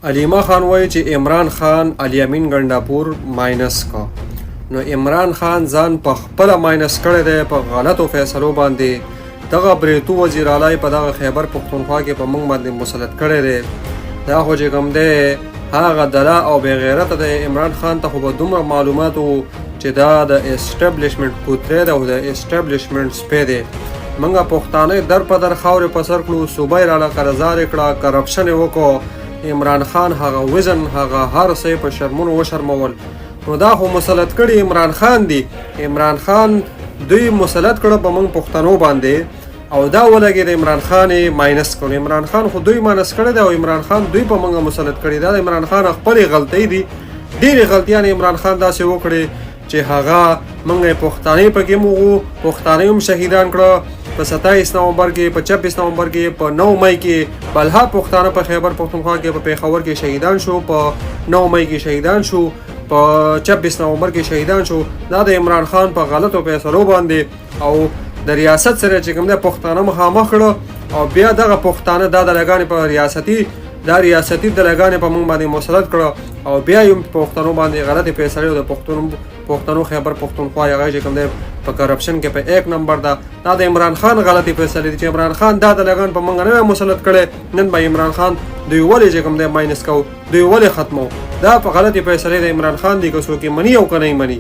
علیمہ خان وایي چې عمران خان علي امین گنڈاپور مائینس کا، نو عمران خان ځان په خپله مائینس کړی دی په غلطو فیصلو باندې. دغه بریتو وزیر اعلی په دغه خیبر پښتونخوا کې په موږ باندې مسلط کړی دی. دا خو چې کوم دی هغه دلا او بې غیرته دی. عمران خان ته خو به دومره معلومات و چې دا د اسټبلیشمنټ کوتری دی او د اسټبلیشمنټ سپی دی. موږ پښتانه در په در خاورې په سر کړو، صوبه یې راله قرضدارې کړه، کرپشن یې وکړو. عمران خان هغه وزن هغه هر څه په شرمونو وشرمول. نو دا خو مسلط کړي عمران خان دی. عمران خان دوی مسلط کړه په موږ پښتنو باندې او دا ولګي د عمران خان ماینس کړي. عمران خان خو دوی ماینس کړي دی او عمران خان دوی په موږ مسلط کړي. دا د عمران خان خپل غلطۍ دي. ډېرې غلطیان عمران خان داسې وکړي چې هغه موږ پښتانه پکې موږ پښتانه هم شهیدان کړه. په 27 نومبر کې، په 26 نومبر کې، په 9 مئی کې بلها پښتانه په خیبر پښتونخوا کې په پیښور کې شهیدان شو، په 9 مئی کې شهیدان شو، په 26 نومبر کې شهیدان شو. دا د عمران خان په غلطو فیصلو باندې او د ریاست سره چې کوم د پښتانه مخامخ کړه او بیا دغه پښتانه دا دلګانې په ریاستي دلګانې په موږ باندې مسلط کړه او بیا یې پښتنو باندې غلطې فیصلې او د پښتنو خیبر پښتونخوا هغه چې کوم دی په کرپشن کې په 1 نمبر ده. دا د عمران خان غلطي فیصلې دي چې عمران خان دا دلګان په موږ نه مسلط کړي. نن به عمران خان دوی ولې چې کوم دی ماینس کو، دوی ولې ختمو. دا په غلطي فیصلې د عمران خان دي که څوک یې مني او که نه یې مني.